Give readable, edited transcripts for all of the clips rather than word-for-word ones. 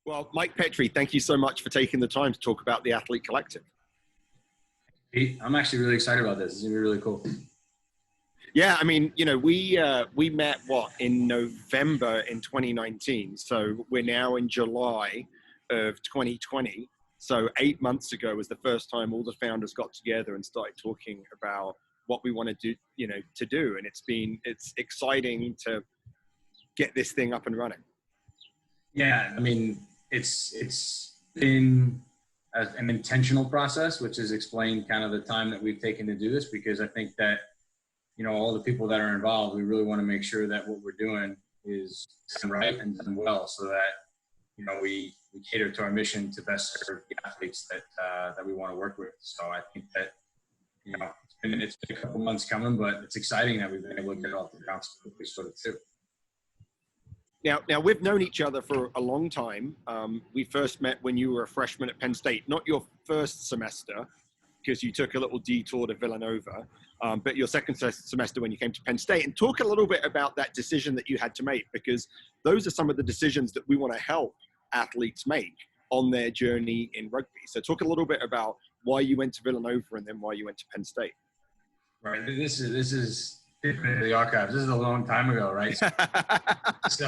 Well, Mike Petri, thank you so much for taking the time to talk about the Athlete Collective. Pete, I'm actually really excited about this. It's going to be really cool. Yeah, I mean, we met, in November in 2019. So we're now in July of 2020. So 8 months ago was the first time all the founders got together and started talking about what we want to do, to do. And it's exciting to get this thing up and running. Yeah, I mean, it's been an intentional process, which has explained kind of the time that we've taken to do this, because I think that, all the people that are involved, we really want to make sure that what we're doing is done right and done well, so that, we cater to our mission to best serve the athletes that we want to work with. So I think that, it's been a couple months coming, but it's exciting that we've been able to get it off the ground so quickly, sort of too. Now we've known each other for a long time. We first met when you were a freshman at Penn State, not your first semester, because you took a little detour to Villanova, but your second semester when you came to Penn State. And talk a little bit about that decision that you had to make, because those are some of the decisions that we want to help athletes make on their journey in rugby. So talk a little bit about why you went to Villanova and then why you went to Penn State. Right. This is different the archives. This is a long time ago, right? So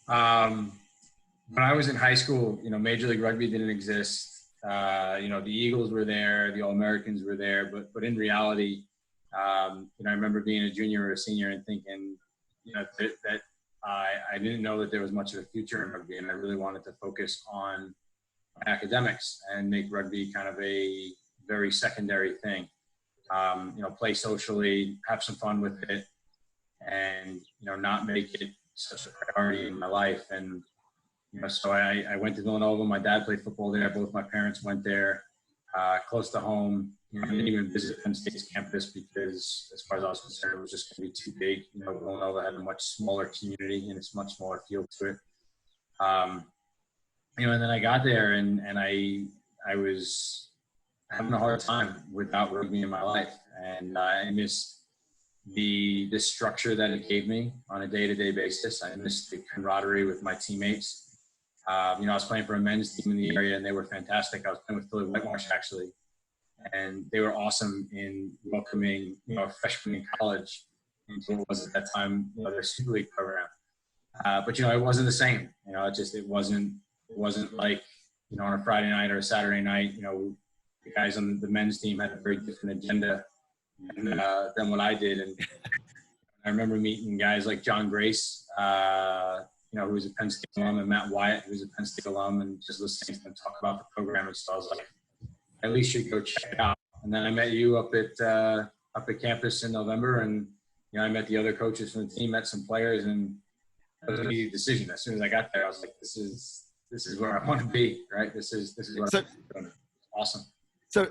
when I was in high school, Major League Rugby didn't exist. The Eagles were there, the All-Americans were there, but in reality, I remember being a junior or a senior and thinking, that I didn't know that there was much of a future in rugby, and I really wanted to focus on academics and make rugby kind of a very secondary thing. Play socially, have some fun with it, and, not make it such a priority in my life. And, so I went to Villanova. My dad played football there. Both my parents went there, close to home. I didn't even visit Penn State's campus because, as far as I was concerned, it was just going to be too big. Villanova had a much smaller community and it's much smaller feel to it. And then I got there and I was having a hard time without rugby in my life. And I missed the structure that it gave me on a day-to-day basis. I missed the camaraderie with my teammates. I was playing for a men's team in the area and they were fantastic. I was playing with Philly Whitemarsh actually. And they were awesome in welcoming, a freshman in college into what was at that time, their Super League program. But, it wasn't the same. It wasn't like, on a Friday night or a Saturday night, the guys on the men's team had a very different agenda than what I did. And I remember meeting guys like John Grace, who was a Penn State alum, and Matt Wyatt, who was a Penn State alum, and just listening to them talk about the program and stuff. I was like, at least you should go check it out. And then I met you up at campus in November, and I met the other coaches from the team, met some players, and it was an easy decision. As soon as I got there, I was like, this is where I want to be, right? This is what I'm doing. Awesome. So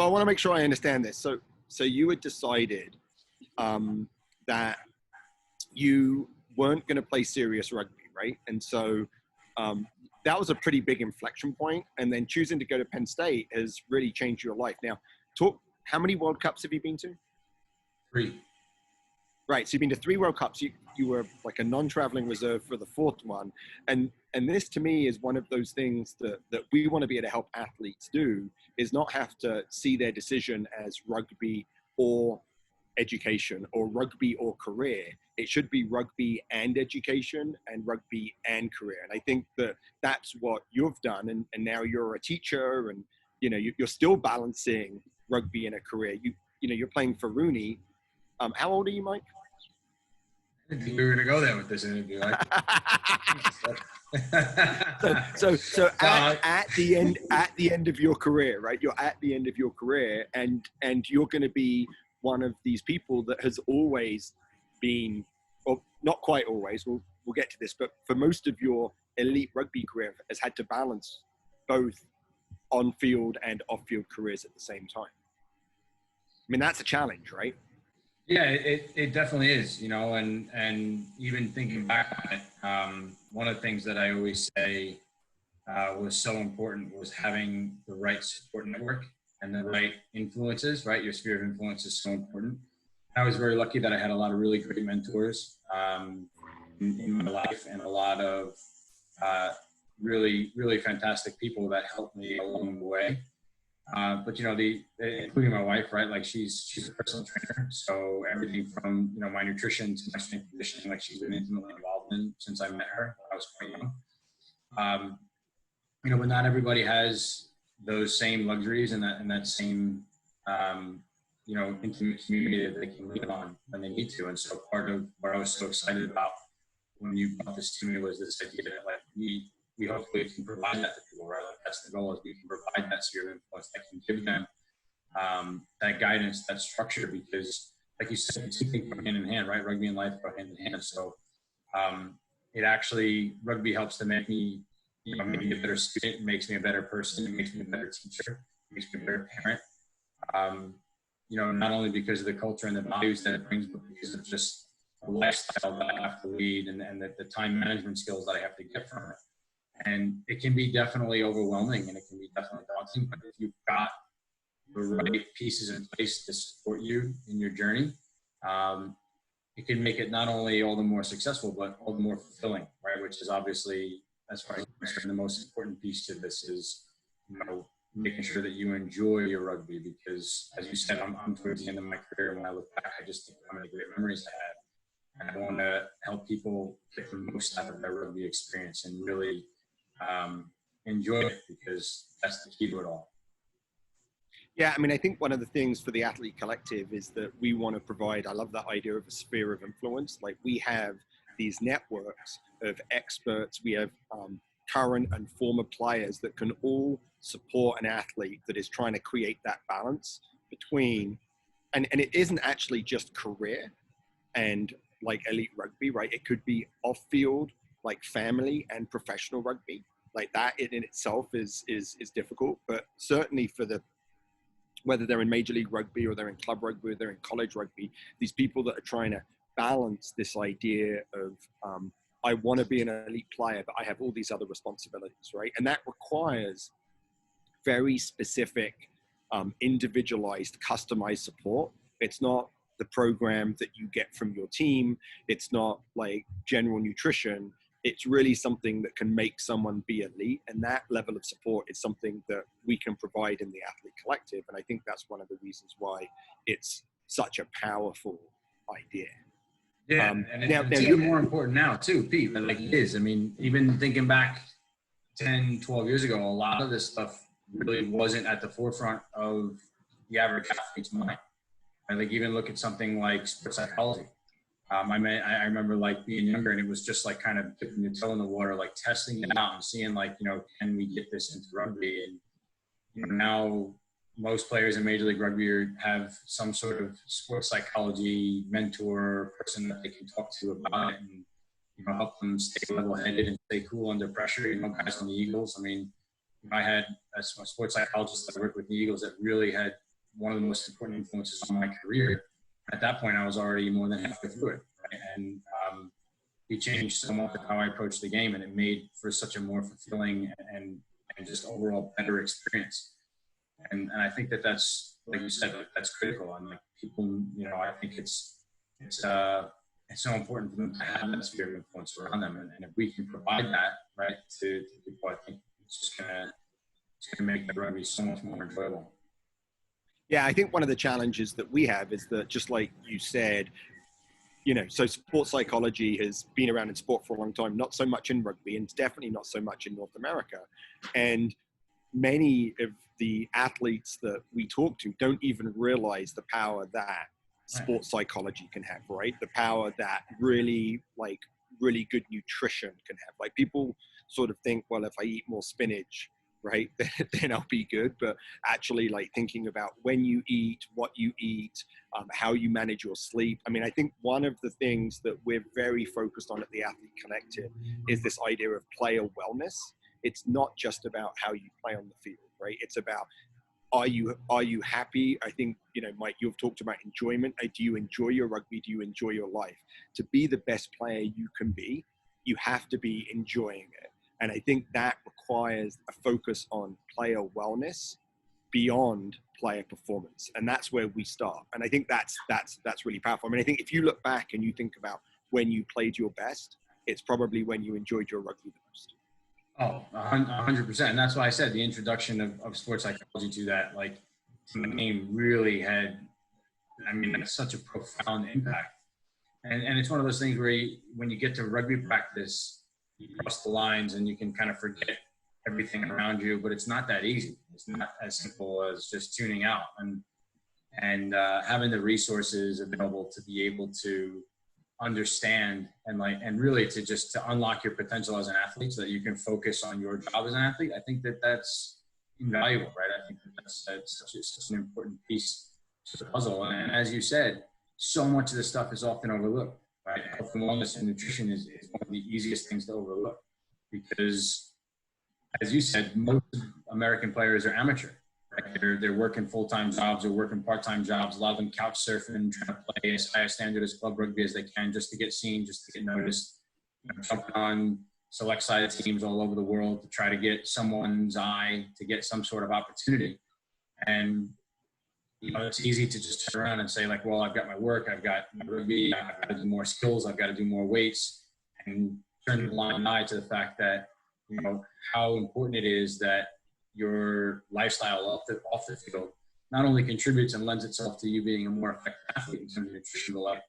I want to make sure I understand this. So you had decided that you weren't going to play serious rugby, right? And so that was a pretty big inflection point. And then choosing to go to Penn State has really changed your life. Now, how many World Cups have you been to? 3. Right. So you've been to 3 World Cups. You were like a non-traveling reserve for the 4th one. And this to me is one of those things that we want to be able to help athletes do, is not have to see their decision as rugby or education or rugby or career. It should be rugby and education and rugby and career. And I think that that's what you've done. And now you're a teacher and, you're still balancing rugby and a career. You're playing for Rooney. How old are you, Mike? I didn't think we were going to go there with this interview. So at the end of your career, right? You're at the end of your career, and you're going to be one of these people that has always been, or not quite always. We'll get to this, but for most of your elite rugby career, has had to balance both on-field and off-field careers at the same time. I mean, that's a challenge, right? Yeah, it definitely is, and even thinking back on it, one of the things that I always say was so important was having the right support network and the right influences, right? Your sphere of influence is so important. I was very lucky that I had a lot of really great mentors in my life, and a lot of really, really fantastic people that helped me along the way. But including my wife, right? Like she's a personal trainer, so everything from my nutrition to my strength conditioning, like she's been intimately involved in since I met her when I was quite young. But not everybody has those same luxuries and that same intimate community that they can lean on when they need to. And so part of what I was so excited about when you brought this to me was this idea that like we hopefully can provide that to people, right? Like that's the goal, is we can provide that sphere of influence that can give them that guidance, that structure, because like you said, two things go hand in hand, right? Rugby and life go hand in hand. So rugby helps to make me, maybe a better student, makes me a better person, it makes me a better teacher, it makes me a better parent. Not only because of the culture and the values that it brings, but because of just the lifestyle that I have to lead and the time management skills that I have to get from it. And it can be definitely overwhelming and it can be definitely daunting, but if you've got the right pieces in place to support you in your journey, it can make it not only all the more successful, but all the more fulfilling, right? Which is obviously, as far as I'm concerned, the most important piece to this is, making sure that you enjoy your rugby, because as you said, I'm towards the end of my career. When I look back, I just think of how many great memories I had. And I want to help people get the most out of their rugby experience and really enjoy it, because that's the key to it all. Yeah, I think one of the things for the Athlete Collective is that we want to provide, I love that idea of a sphere of influence. Like we have these networks of experts, we have current and former players that can all support an athlete that is trying to create that balance between, and it isn't actually just career and like elite rugby, right? It could be off field, like family and professional rugby. Like that in itself is difficult, but certainly for whether they're in Major League Rugby or they're in club rugby or they're in college rugby, these people that are trying to balance this idea of I want to be an elite player, but I have all these other responsibilities, right? And that requires very specific, individualized, customized support. It's not the program that you get from your team. It's not like general nutrition. It's really something that can make someone be elite. And that level of support is something that we can provide in the Athlete Collective. And I think that's one of the reasons why it's such a powerful idea. Yeah, and it's even more important now too, Pete, like it is. Even thinking back 10, 12 years ago, a lot of this stuff really wasn't at the forefront of the average athlete's mind. I think even look at something like sports psychology. I remember like being younger, and it was just like kind of dipping your toe in the water, like testing it out and seeing like, can we get this into rugby? And now most players in Major League Rugby have some sort of sports psychology mentor, person that they can talk to about it and, help them stay level-headed and stay cool under pressure. Guys on the Eagles, I had a sports psychologist that I worked with the Eagles that really had one of the most important influences on my career. At that point, I was already more than halfway through it. Right? And he changed so much of how I approached the game, and it made for such a more fulfilling and just overall better experience. And I think that's, like you said, that's critical. And like people, I think it's so important for them to have that sphere of influence around them. And if we can provide that, right, to people, I think it's gonna make the rugby so much more enjoyable. Yeah, I think one of the challenges that we have is that, just like you said, so sports psychology has been around in sport for a long time, not so much in rugby, and definitely not so much in North America. And many of the athletes that we talk to don't even realize the power that sports psychology can have, right? The power that really good nutrition can have. Like people sort of think, well, if I eat more spinach, right, then I'll be good. But actually, like thinking about when you eat, what you eat, how you manage your sleep. I think one of the things that we're very focused on at the Athlete Collective is this idea of player wellness. It's not just about how you play on the field, right? It's about, are you happy? I think, Mike, you've talked about enjoyment. Do you enjoy your rugby? Do you enjoy your life? To be the best player you can be, you have to be enjoying it. And I think that requires a focus on player wellness beyond player performance. And that's where we start. And I think that's really powerful. I think if you look back and you think about when you played your best, it's probably when you enjoyed your rugby the most. Oh, 100%. And that's why I said the introduction of sports psychology to that, like, to the game really had, I mean, that's such a profound impact. And it's one of those things where when you get to rugby practice, you cross the lines and you can kind of forget everything around you, but it's not that easy. It's not as simple as just tuning out and having the resources available to be able to understand and really to unlock your potential as an athlete so that you can focus on your job as an athlete. I think that's invaluable, right? I think that's such an important piece to the puzzle. And as you said, so much of this stuff is often overlooked, right? Health and wellness and nutrition is one of the easiest things to overlook because, as you said, most American players are amateur. Right? They're working full-time jobs or working part-time jobs. A lot of them couch surfing, trying to play as high a standard as club rugby as they can, just to get seen, just to get noticed. Jumping on select-sided teams all over the world to try to get someone's eye, to get some sort of opportunity. And it's easy to just turn around and say, like, well, I've got my work, I've got my rugby, I've got to do more skills, I've got to do more weights, and turn the blind eye to the fact that how important it is that your lifestyle off the field not only contributes and lends itself to you being a more effective athlete in terms of nutrition, but like,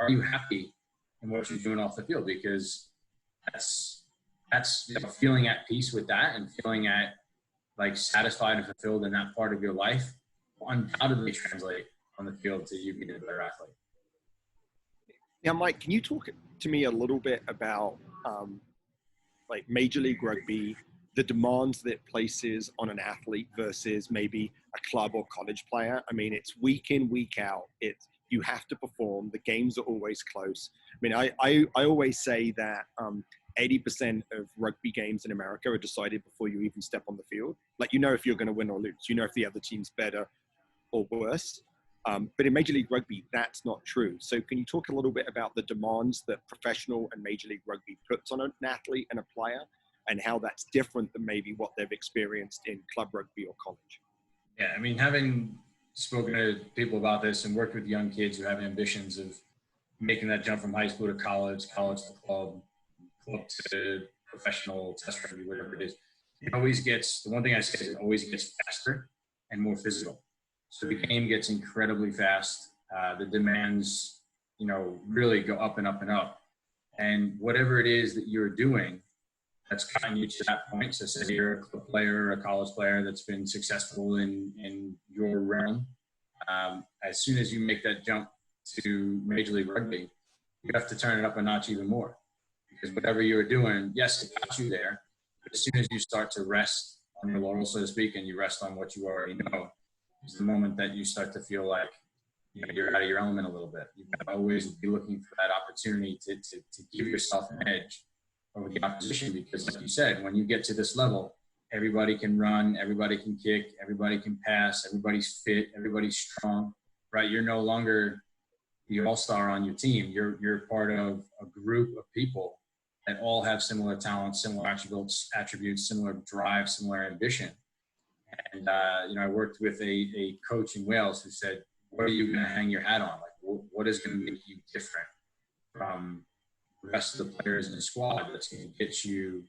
are you happy in what you're doing off the field? Because that's feeling at peace with that and feeling at like satisfied and fulfilled in that part of your life will undoubtedly translate on the field to you being a better athlete. Now, Mike, can you talk to me a little bit about like Major League Rugby, the demands that it places on an athlete versus maybe a club or college player? I mean, it's week in, week out. You have to perform. The games are always close. I mean, I always say that 80% of rugby games in America are decided before you even step on the field. Like, if you're going to win or lose. If the other team's better or worse. But in Major League Rugby, that's not true. So can you talk a little bit about the demands that professional and Major League Rugby puts on an athlete and a player, and how that's different than maybe what they've experienced in club rugby or college? Yeah, I mean, having spoken to people about this and worked with young kids who have ambitions of making that jump from high school to college to club to professional test rugby, whatever it is, the one thing I say is it always gets faster and more physical. So the game gets incredibly fast. The demands, really go up and up and up. And whatever it is that you're doing that's gotten you to that point, so say you're a club player or a college player that's been successful in your realm, as soon as you make that jump to Major League Rugby, you have to turn it up a notch even more. Because whatever you're doing, yes, it got you there. But as soon as you start to rest on your laurels, so to speak, and you rest on what you already know, is the moment that you start to feel like you're out of your element a little bit. You've got to always be looking for that opportunity to give yourself an edge over the opposition. Because like you said, when you get to this level, everybody can run, everybody can kick, everybody can pass, everybody's fit, everybody's strong, right? You're no longer the all-star on your team. You're part of a group of people that all have similar talents, similar attributes, similar drive, similar ambition. And, I worked with a coach in Wales who said, what are you going to hang your hat on? Like, what is going to make you different from the rest of the players in the squad that's going to get you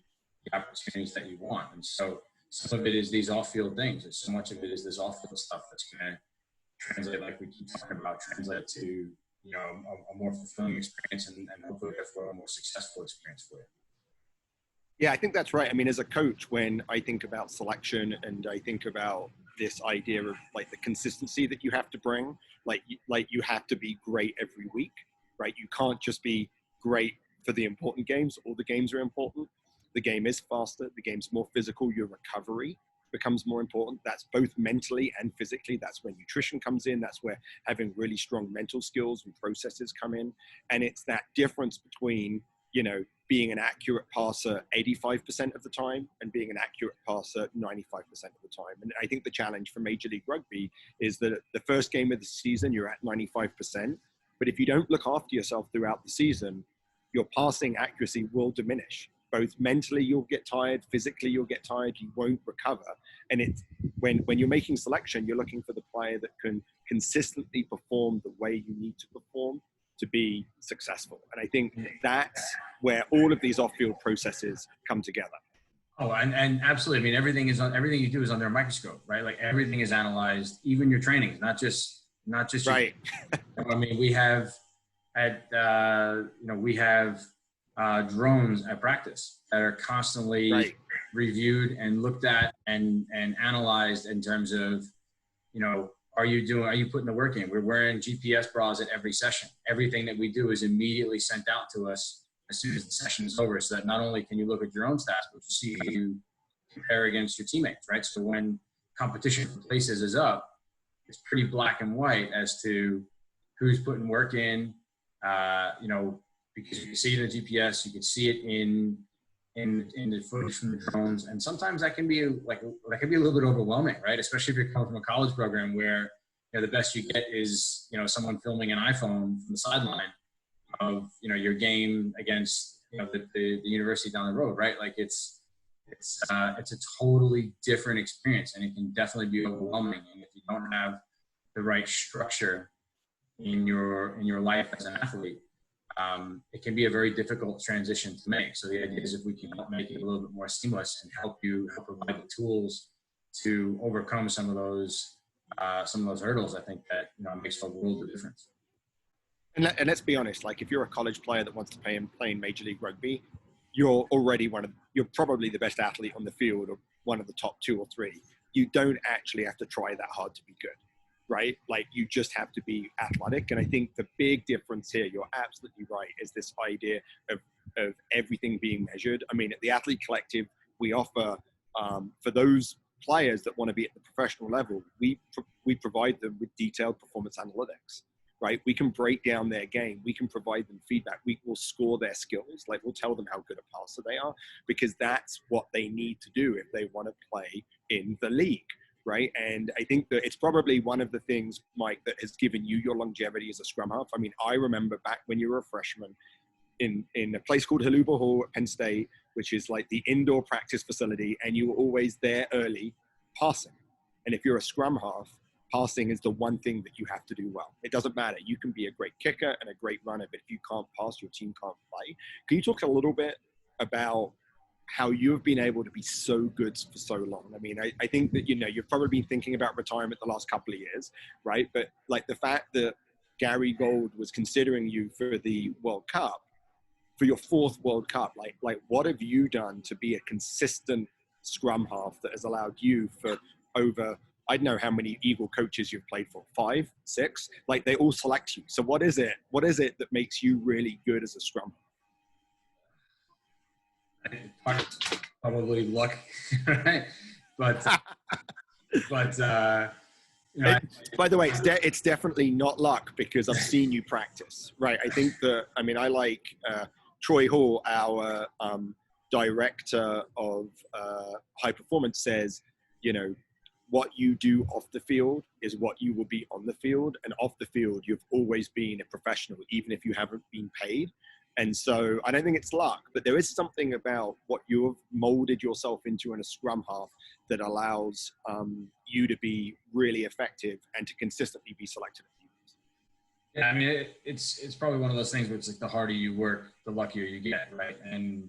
the opportunities that you want? And so some of it is these off-field things. And so much of it is this off-field stuff that's going to translate, like we keep talking about, translate to, a more fulfilling experience and hopefully therefore a more successful experience for you. Yeah, I think that's right. I mean, as a coach, when I think about selection and I think about this idea of like the consistency that you have to bring, like you have to be great every week, right? You can't just be great for the important games. All the games are important. The game is faster. The game's more physical. Your recovery becomes more important. That's both mentally and physically. That's where nutrition comes in. That's where having really strong mental skills and processes come in. And it's that difference between, being an accurate passer 85% of the time and being an accurate passer 95% of the time. And I think the challenge for Major League Rugby is that the first game of the season, you're at 95%. But if you don't look after yourself throughout the season, your passing accuracy will diminish. Both mentally, you'll get tired. Physically, you'll get tired. You won't recover. And it's when you're making selection, you're looking for the player that can consistently perform the way you need to perform to be successful. And I think that's where all of these off-field processes come together. Oh, and absolutely. I mean, everything you do is under a microscope, right? Like everything is analyzed, even your trainings, not just your, Right. I mean, we have we have drones at practice that are constantly Right. reviewed and looked at and analyzed in terms of, are you putting the work in? We're wearing GPS bras at every session. Everything that we do is immediately sent out to us as soon as the session is over, so that not only can you look at your own stats, but you see how you compare against your teammates, right? So when competition for places is up, it's pretty black and white as to who's putting work in, because you can see it in the GPS, you can see it in the footage from the drones, and sometimes that can be a little bit overwhelming, right? Especially if you're coming from a college program where the best you get is someone filming an iPhone from the sideline of your game against the university down the road, right? Like it's a totally different experience, and it can definitely be overwhelming. And if you don't have the right structure in your life as an athlete, it can be a very difficult transition to make. So the idea is, if we can help make it a little bit more seamless and help provide the tools to overcome some of those hurdles, I think that makes a world of difference. And let's be honest, like if you're a college player that wants to play in Major League Rugby, you're already you're probably the best athlete on the field, or one of the top 2 or 3. You don't actually have to try that hard to be good, right? Like you just have to be athletic. And I think the big difference here, you're absolutely right, is this idea of everything being measured. I mean, at the Athlete Collective, we offer, for those players that want to be at the professional level, we provide them with detailed performance analytics. Right? We can break down their game. We can provide them feedback. We will score their skills. Like we'll tell them how good a passer they are, because that's what they need to do if they want to play in the league. Right? And I think that it's probably one of the things, Mike, that has given you your longevity as a scrum half. I mean, I remember back when you were a freshman in a place called Haluba Hall at Penn State, which is like the indoor practice facility, and you were always there early passing. And if you're a scrum half, passing is the one thing that you have to do well. It doesn't matter. You can be a great kicker and a great runner, but if you can't pass, your team can't play. Can you talk a little bit about how you've been able to be so good for so long? I mean, I think that, you've probably been thinking about retirement the last couple of years, right? But like the fact that Gary Gold was considering you for the World Cup, for your 4th World Cup, like what have you done to be a consistent scrum half that has allowed you for over, I don't know how many Eagle coaches you've played for, 5, 6, like they all select you. So what is it that makes you really good as a scrum? Probably luck, right? But by the way, it's definitely not luck, because I've seen you practice, right? I think that, I mean, I like Troy Hall, our director of high performance, says, what you do off the field is what you will be on the field. And off the field, you've always been a professional, even if you haven't been paid. And so I don't think it's luck, but there is something about what you have molded yourself into in a scrum half that allows you to be really effective and to consistently be selected. Yeah, I mean, it's probably one of those things where it's like the harder you work, the luckier you get, right? And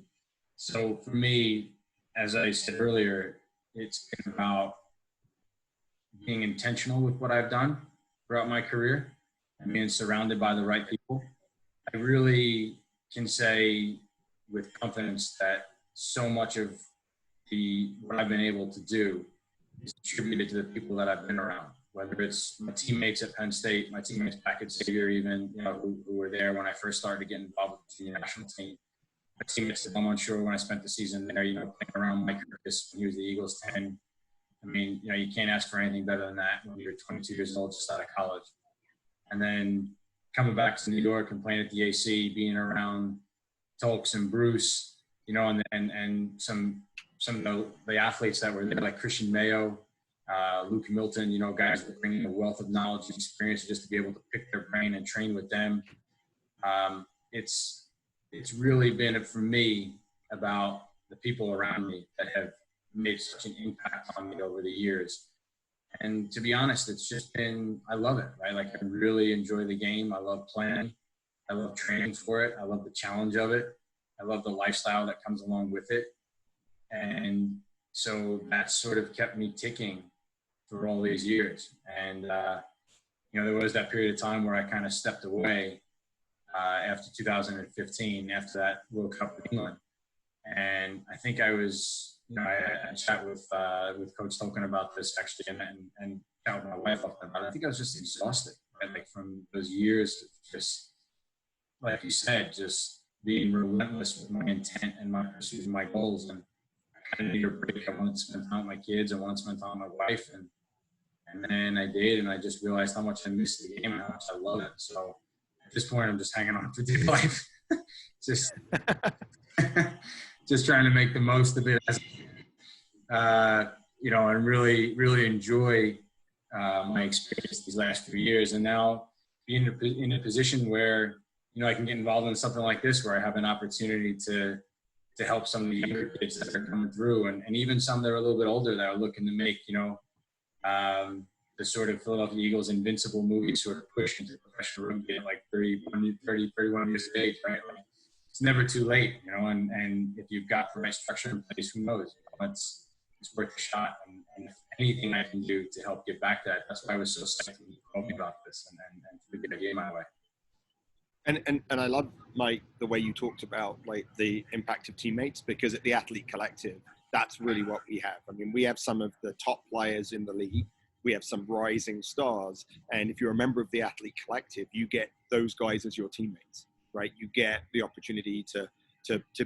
so for me, as I said earlier, it's been about being intentional with what I've done throughout my career and being surrounded by the right people. I really can say with confidence that so much of what I've been able to do is attributed to the people that I've been around, whether it's my teammates at Penn State, my teammates back at Xavier, even, who were there when I first started getting involved with the national team. My teammates at Belmont Shore when I spent the season there, playing around Mike Curtis when he was the Eagles 10. I mean, you can't ask for anything better than that when you're 22 years old, just out of college. And then coming back to New York and playing at the AC, being around Tolks and Bruce, and some of the athletes that were there, like Christian Mayo, Luke Milton, guys that bring a wealth of knowledge and experience just to be able to pick their brain and train with them. It's really been, for me, about the people around me that have made such an impact on me over the years. And to be honest, it's just been, I love it, right? Like I really enjoy the game. I love playing. I love training for it. I love the challenge of it. I love the lifestyle that comes along with it. And so that sort of kept me ticking for all these years. And, there was that period of time where I kind of stepped away after 2015, after that World Cup in England. And I think I was, I chat with Coach Tolkien about this actually, and chat with my wife about it. I think I was just exhausted, right? Like from those years of just, like you said, just being relentless with my intent and my pursuit of my goals. And I kind of need a break. I wanted to spend time with my kids. I wanted to spend time with my wife. And then I did, and I just realized how much I missed the game and how much I love it. So at this point, I'm just hanging on for dear life. just just trying to make the most of it, and really, really enjoy my experience these last few years. And now being in a position where, I can get involved in something like this, where I have an opportunity to help some of the younger kids that are coming through, and even some that are a little bit older that are looking to make, the sort of Philadelphia Eagles invincible movie sort of push into professional rugby at like 31 years of age, right? Like, it's never too late, and if you've got the right structure in place, who knows? It's worth a shot. And if anything I can do to help get back to that, that's why I was so psyched when you told me about this and to get a game my way. And I love, Mike, the way you talked about like the impact of teammates, because at the Athlete Collective, that's really what we have. I mean, we have some of the top players in the league. We have some rising stars. And if you're a member of the Athlete Collective, you get those guys as your teammates, right? You get the opportunity to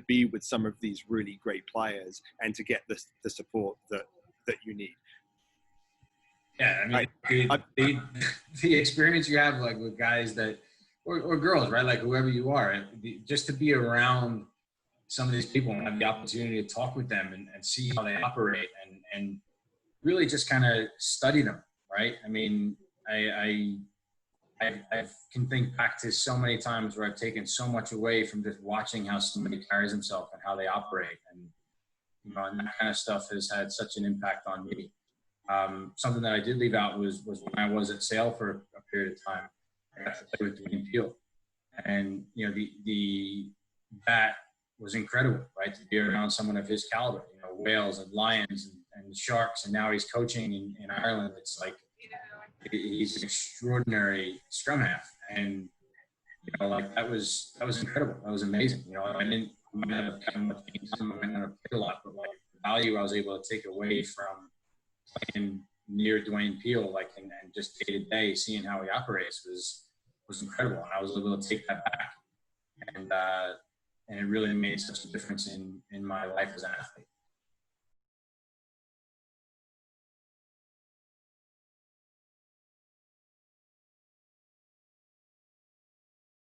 be with some of these really great players and to get the support that you need. Yeah, I mean, the experience you have like with guys that, or girls, right? Like whoever you are, just to be around some of these people and have the opportunity to talk with them and see how they operate and really just kind of study them, right? I mean, I can think back to so many times where I've taken so much away from just watching how somebody carries himself and how they operate, and and that kind of stuff has had such an impact on me. Something that I did leave out was when I was at Sale for a period of time. I got to play with Dwayne Peel, and that was incredible, right? To be around someone of his caliber, Wales and Lions and Sharks, and now he's coaching in Ireland. It's like he's an extraordinary scrum half, and that was incredible. That was amazing. I didn't have much time. I might not have played a lot, but like the value I was able to take away from playing near Dwayne Peel, like and just day to day seeing how he operates was incredible, and I was able to take that back, and it really made such a difference in my life as an athlete.